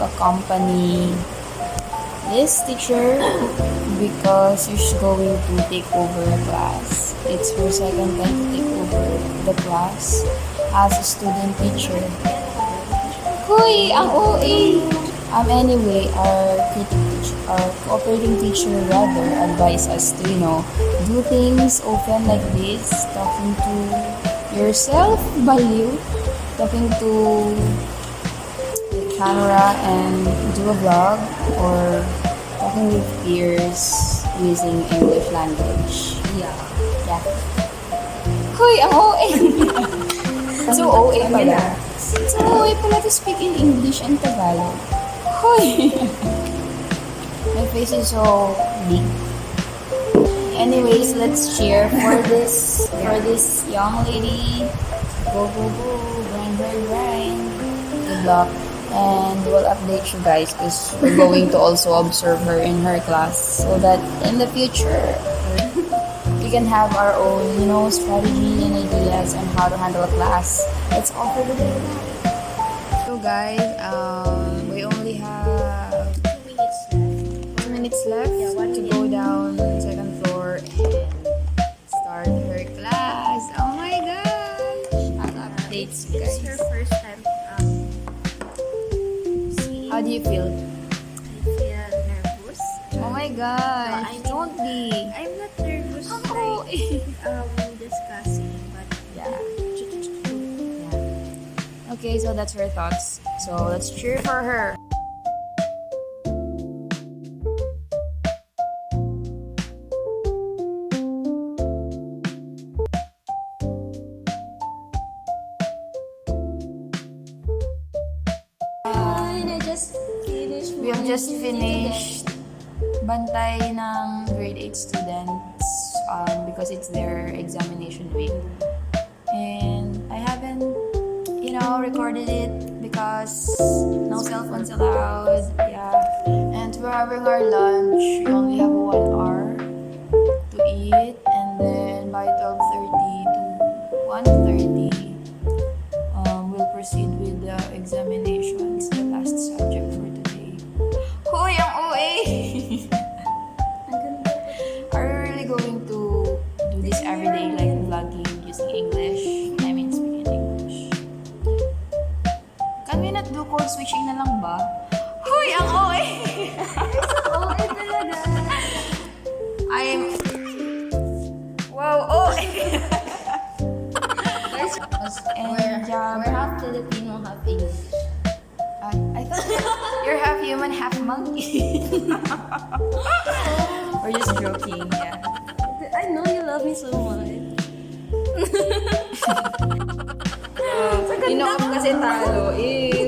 accompany this teacher because she's going to take over a class. It's her second time to take over the class as a student teacher. Hoy! Ang OA! Anyway, our cooperating teacher rather advised us to, do things open like this, talking to yourself, baliw, talking to the camera and do a vlog, or talking with peers using English language. Yeah. Hoy! Ang OA! So OA pala. So OA pala to speak in English and Tagalog. Hoy! My face is so big. Anyways, let's cheer for this young lady. Go, go, go. Grind, grind, grind. Good luck. And we'll update you guys because we're going to also observe her in her class so that in the future we can have our own, strategy and ideas on how to handle a class. That's all for today. So guys, we only have 2 minutes left to go down second floor and start her class. Oh my gosh! I'll update you guys. It's her first time. How do you feel? I feel nervous. Oh my gosh! No, Don't be. I'm not nervous discussing, but Yeah. Okay, so that's her thoughts. So let's cheer for her. I just finished. We have just finished bantay ng grade 8 students because it's their examination week. And I haven't, recorded it because no cell phones allowed. Yeah. And we're having our lunch. We only have 1 hour to eat. And then by 12:30 to 1:30, we'll proceed with the examinations, the last subject for today. Hoy, ang OA! Are you really going to do this every day, like vlogging using English? I mean, speaking English. Can we not do code switching na lang ba? Hoy, ang OA! OA talaga. Wow, OA! And We're half Filipino, half English. I thought you're half human, half monkey. We're just joking, yeah. I know you love me so much. Inoom kasi talo, eh.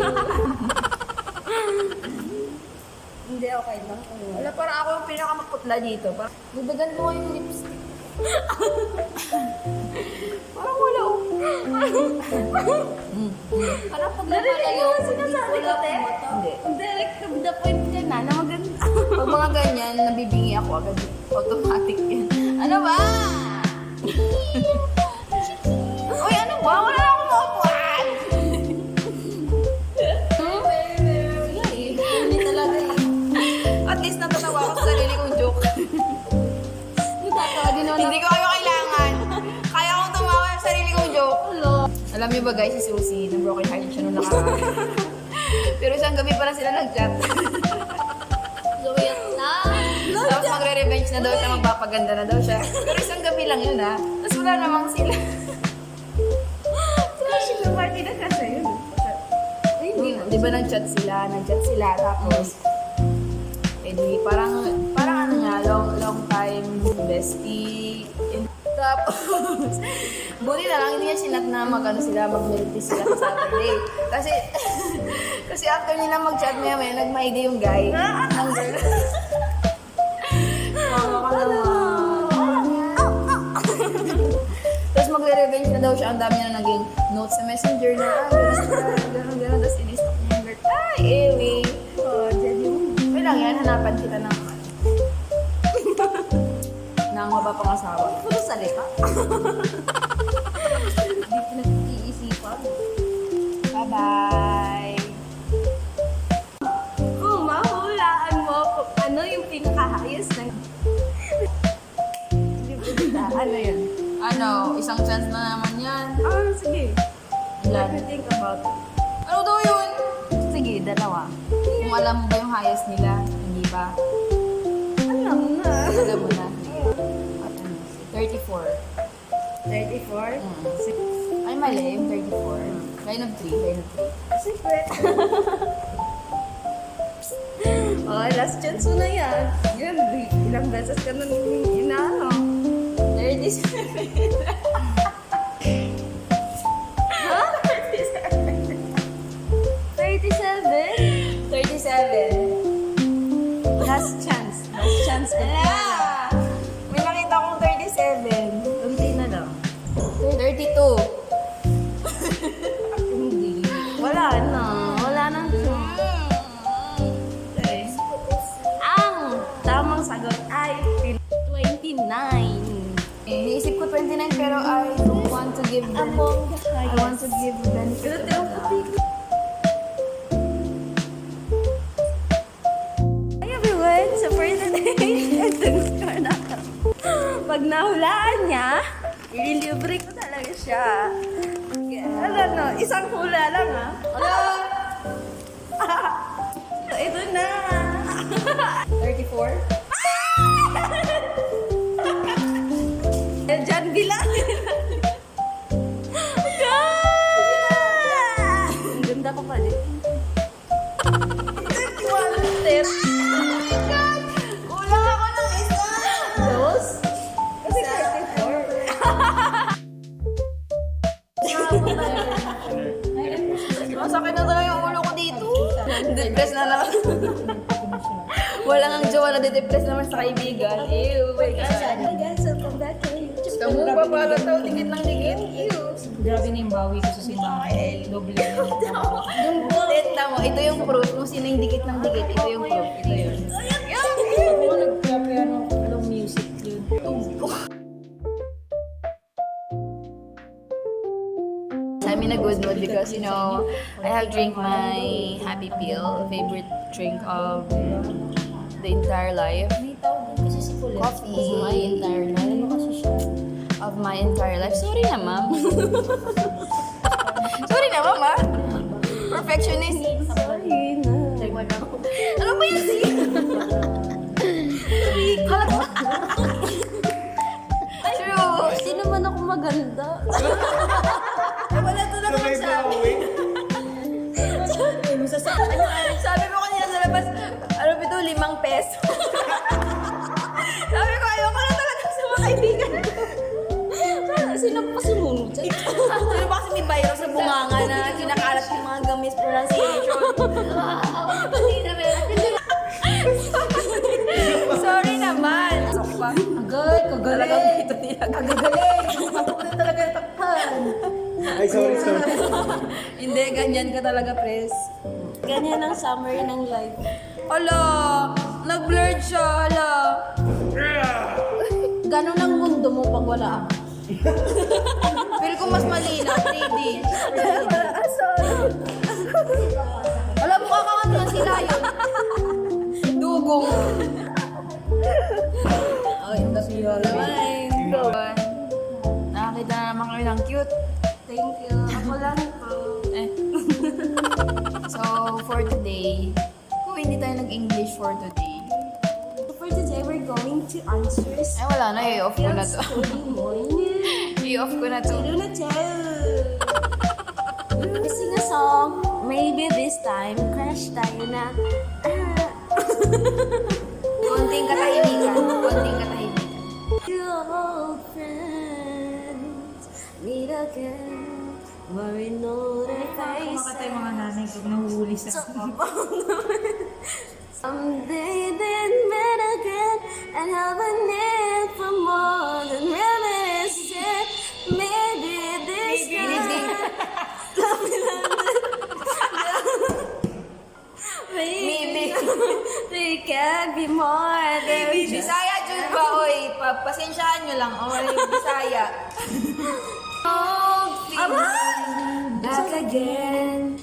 Hindi, okay lang. Wala, parang ako yung pinakamaputla dito. Dudagan mo yung lipstick. Parang wala, oh. Parang pag napalayo, sinasabi ko, te. Hindi. Direct to the point ka na maganda. Pag mga ganyan, nabibingi ako agad. Automatic yan. Ano ba? Uy, ano ba? Wala na akong maupuan. Hindi talaga eh. At least natatawa ako sa sarili kong joke. Natatawa din ako. Hindi ko kayo kailangan. Kaya akong tumawa sa sarili kong joke. Alam niyo ba guys, si Susie, na-broken hearted siya nung nakaraan. Pero isang gabi pa na sila nag-chat. Luyat na. Tapos magre-revenge na daw siya, magpapaganda na daw siya. Pero isang gabi lang yun ha. Tapos wala namang sila. Sugar party na kasi yun. Di ba nag-chat sila, tapos edi parang ano nga, long time bestie. Tapos, buti na lang hindi niya sinat na mag-meltis sila sa Saturday. Kasi after nila mag-chat maya nag-my day yung guy. Ang girl. Mama ka naman. Tapos magre-revenge na daw siya. Ang dami na naging notes sa messenger na, gano'n. Tapos in-stop niya yung girl. Ay, ewi. May lang yan, hanapan kita ng mapapangasawa. Puro salita. Hindi ko nag-iisipan. Bye-bye! Ano, isang chance na naman yan. Sige. Ilan? Let me think about it. Ano daw yun? Sige, dalawa. Kung alam mo ba yung highest nila, hindi ba? Alam na. Alam mo na. 34. 34? Ay, mali. Yung 34. Line of 3. Line of 3. Secret. Oh, last chance mo na yan. Yan, ilang beses ka na inaano. 37. Ha? 37? 37. Last chance. Last chance ko. Ala! May nakita kong 37. Unti na lang. 32. Hindi. Wala na. Wala nang okay. Ang tamang sagot ay 29. Iniisip ko 29 pero I don't want to give the... Among the I want to give the benefit of the doubt. Hi everyone! So for today, itong score na to. Pag nahulaan niya, ililibre ko talaga siya. Alam no, isang hula lang ha. Hello! Ito na! 34? Diyan bilang! Ang ganda ko pa din. 31. Kulang ako ng isa! Dos? Kasi 34. Masakit na talaga yung ulo ko dito. Depress na naman. Walang ang jowa na depress naman sa kaibigan. Ew, my God. Guys, welcome back to YouTube. Kamu pa pala tao, dikit ng dikit. Ew. Grabe na yung bawi ko sa simbahan. Doble na yung Yung bullet mo, ito yung proof kung sino yung dikit ng dikit. Ito yung proof. Ito yun. ako nagpiano ng music yun. I'm in a good mood because, you know, I have drank my happy pill, favorite drink of the entire life. May tawag din kasi si Colette. Coffee. Of my entire life. Ano kasi siya? Of my entire life. Sorry na, ma'am. Sorry na, ma'am, ah. Perfectionist. Sorry na. Ano ba yun, si? True. Sino man ako maganda? Wala to na sabi. Sabi mo kanina sa labas, ano ba ito, 5 peso. Sabi ko, ayoko na talaga sa mga kaibigan ko. Sino pa sumunod dyan? Sino ba kasi may virus sa bunganga na kinakalat yung mga gamis pronunciation? Sorry naman. Agay, kagaling. Ito nila. Kagagaling. Ako na talaga takpan. Ay, sorry. Hindi, ganyan ka talaga, pres. Ganyan ang summary ng life. Ala, nag-blurred siya, ala. Ganon ang mundo mo pag wala ako. Feel ko mas malinaw, 3D. Alam mo, kakakanta lang sila yun. Dugong. Okay, that's yun. Bye. Go. Nakakita na naman kami ng cute. Thank you. Ako lang po. Eh. So, for today, kung hindi tayo nag-English for today, For today, we're going to answers. ay wala na, i-off ko na to. I-off ko na to. We sing a song. Maybe this time, crash tayo na. Konting katahimikan. Konting katahimikan. Your old friends meet again. Worry no their Makatay mga nanay pag nahuhuli sa... Someday they met again and have a need for more than reminiscent. Maybe this time. Maybe they can be more than Bisaya, Jud ba? Oy, pasensyahan nyo lang. Oy, Bisaya. back again.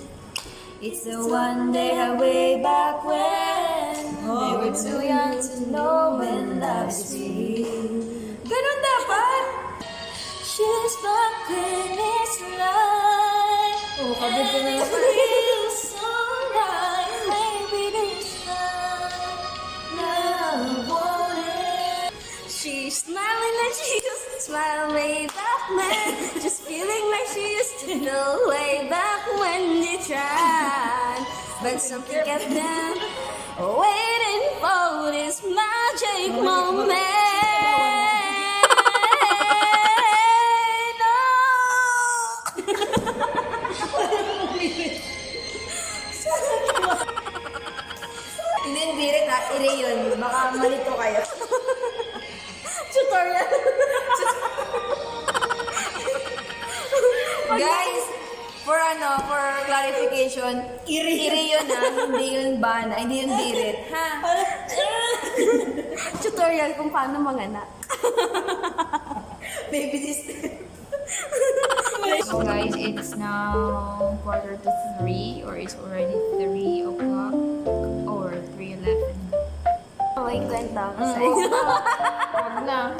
It's the one day way back when they were too young to know when love is real. Ganun dapat. She's back in his life. Oo, kabog ko na yun. Feels so right. Maybe this time love won't end. She's smiling like she used to smile way back when. Just feeling like she used to know way back when you tried. But something kept them waiting for this magic moment. Hindi, hindi rin ha. Ire yun. Baka malito kayo. Tutorial. Guys, for clarification, ire yun ha. Hindi yun bana. Hindi yun birit. Ha? Tutorial kung paano manganak. Baby sister. So guys, it's now 2:45 or it's already 3 o'clock or 3:11. May kwento ako sa inyo. Huwag na.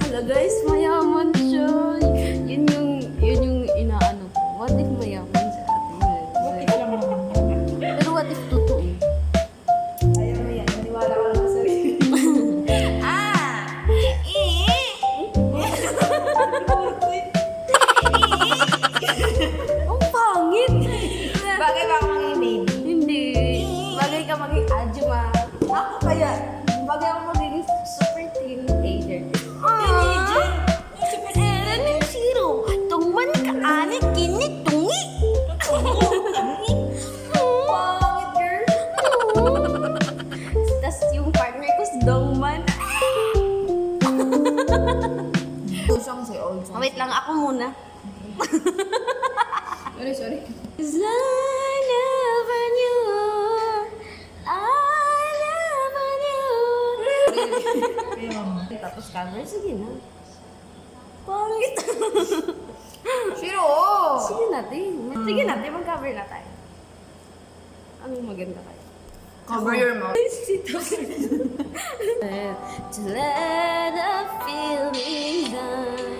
Hello guys, mayaman siya. Yun yung inaano ko. What if mayaman siya? Pero what if totoo? Ayaw mo yan. Naniwala ka lang sa sarili. Ang pangit! Bagay ba ako maging baby? Hindi. Bagay ka maging Ajuma. Ako kaya, bagay ako maging super teenager. Teenager? Era ng zero. Tungman ka anik, kinit, tungi. Pangit, girl. Tapos yung partner ko si Dongman. Old song say old song. Wait lang, ako muna. Sorry. 'Cause I never knew. I never knew. Tapos cover, sige na. Pangit. Sino? Sige natin, mag-cover na tayo. Anong maganda kayo? Cover your mouth. To let the feelings die.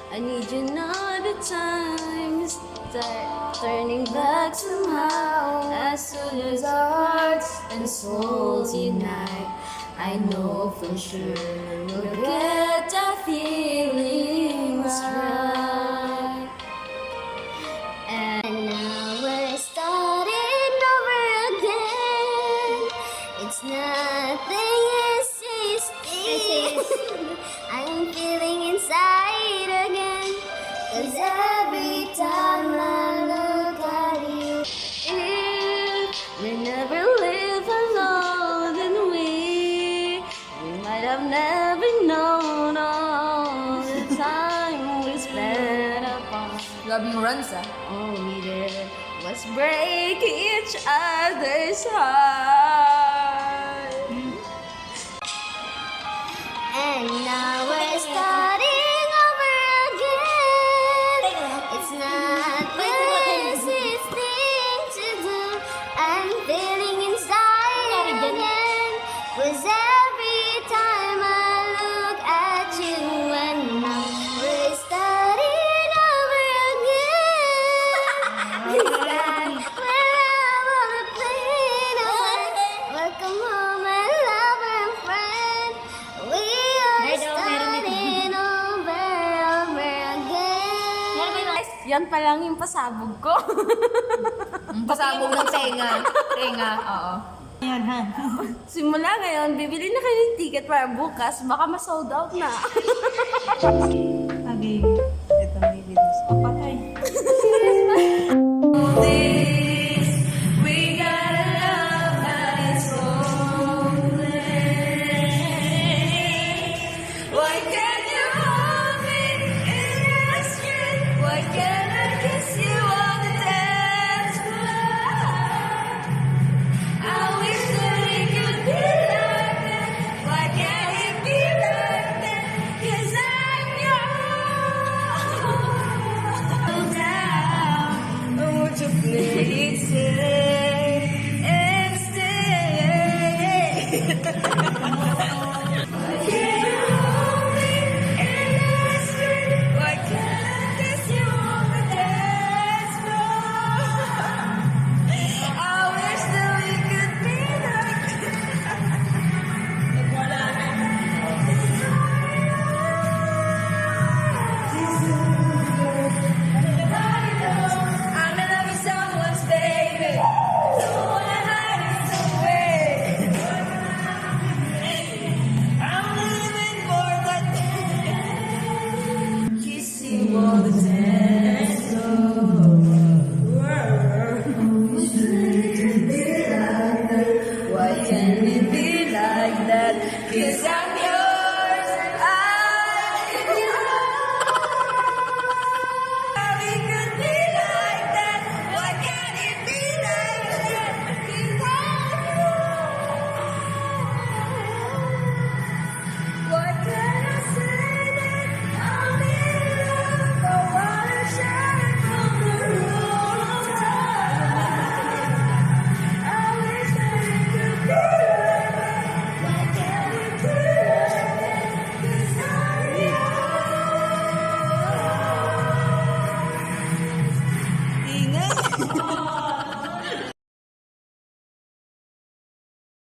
I need you now the time to start turning back somehow. As soon as our hearts and souls unite, I know for sure we'll get our feelings right. And now we're starting over again. It's nothing existing. I'm feeling inside again. 'Cause every time I look at you, if we never live alone, then we might have never known all the time we spent apart. Love yung runs ah. All we did was break each other's heart. And now we're starting over again. It's not the easiest thing to do. I'm feeling inside again. 'Cause every time I look at you, and now we're starting over again. Is that where I wanna play away? Welcome home, my lover and friend. We are starting over again. Yan pa lang yung pasabog ko. Ang pasabog ng tenga. Tenga, oo. Simula ngayon, bibili na kayo ng ticket para bukas. Baka ma-sold out na. Okay. Ito may videos. Patay. Why can't you hold me in your strength? Why can't I kiss you on the dance floor? I wish that it could be like that. Why can't it be like that? 'Cause I know down. I want to play it safe.